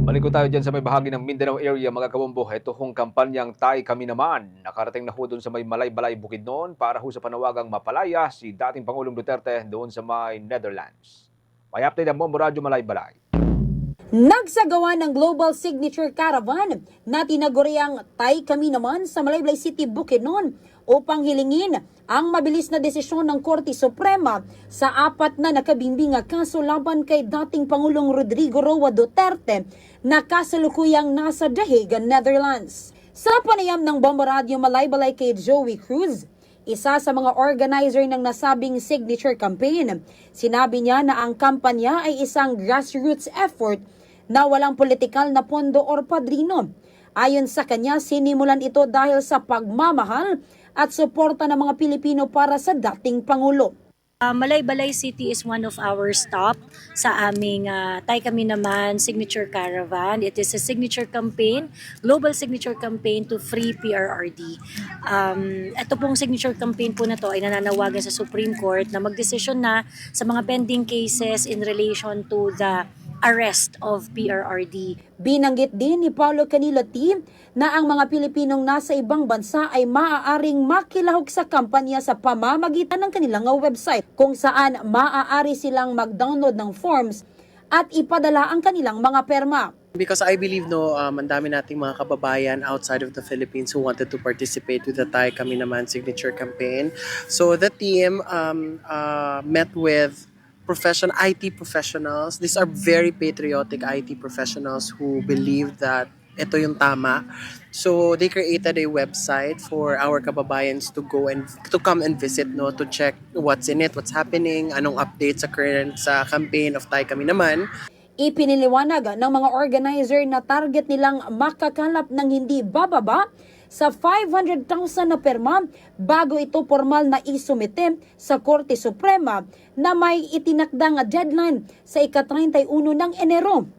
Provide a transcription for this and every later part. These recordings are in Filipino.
Balik ko tayo dyan sa may bahagi ng Mindanao area, mga kabombo. Ito hong kampanyang Tay Kami Naman. Nakarating na ho doon sa may Malay-Balay, Bukidnon para ho sa panawagang mapalaya si dating Pangulong Duterte doon sa may Netherlands. May update ang Bombo Radyo Malay-Balay. Nagsagawa ng Global Signature Caravan na tinaguriang Tay Kami Naman sa Malaybalay City, Bukidnon upang hilingin ang mabilis na desisyon ng Korte Suprema sa 4 na nakabimbing kaso laban kay dating Pangulong Rodrigo Roa Duterte na kasalukuyang nasa The Hague, Netherlands. Sa panayam ng Bombo Radio Malay-Balay kay Joey Cruz, isa sa mga organizer ng nasabing signature campaign, sinabi niya na ang kampanya ay isang grassroots effort na walang politikal na pondo or padrino. Ayon sa kanya, sinimulan ito dahil sa pagmamahal at suporta ng mga Pilipino para sa dating Pangulo. Malay-Balay City is one of our stop sa aming Tay Kami Naman Signature Caravan. It is a signature campaign, global signature campaign to free PRRD. Ito pong signature campaign po na to ay nananawagan sa Supreme Court na magdesisyon na sa mga pending cases in relation to the arrest of PRRD. Binanggit din ni Paulo Canilo T na ang mga Pilipinong nasa ibang bansa ay maaaring makilahok sa kampanya sa pamamagitan ng kanilang website kung saan maaari silang mag-download ng forms at ipadala ang kanilang mga perma. Because I believe ang dami nating mga kababayan outside of the Philippines who wanted to participate with the Tay Kami Naman signature campaign. So the team met with IT professionals. These are very patriotic IT professionals who believe that ito yung tama. So they created a website for our kababayans to go and to come and visit, to check what's in it, what's happening, anong updates sa current sa campaign of Tay Kami Naman. Ipiniliwanag ng mga organizer na target nilang makakalap ng hindi bababa sa 500,000 na perma bago ito formal na isumite sa Korte Suprema na may itinakdang deadline sa ika-31 ng Enero.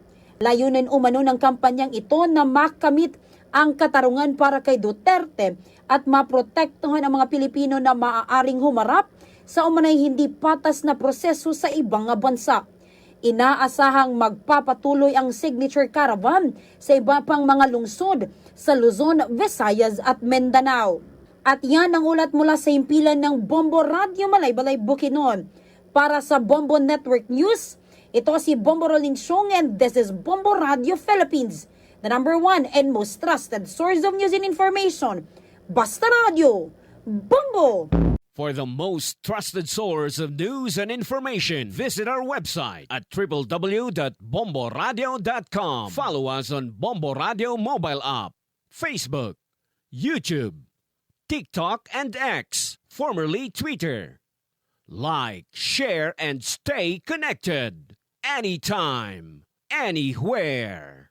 Layunin umano ng kampanyang ito na makamit ang katarungan para kay Duterte at maprotektuhan ang mga Pilipino na maaaring humarap sa umanay hindi patas na proseso sa ibang bansa. Inaasahang magpapatuloy ang signature caravan sa iba pang mga lungsod sa Luzon, Visayas at Mindanao. At yan ang ulat mula sa himpilan ng Bombo Radio Malay-Balay, Bukidnon. Para sa Bombo Network News, ito si Bombo Rolling Song and this is Bombo Radio Philippines, the #1 and most trusted source of news and information. Basta Radio, Bombo! For the most trusted source of news and information, visit our website at www.bomboradio.com. Follow us on Bombo Radio mobile app, Facebook, YouTube, TikTok, and X, formerly Twitter. Like, share, and stay connected. Anytime, anywhere.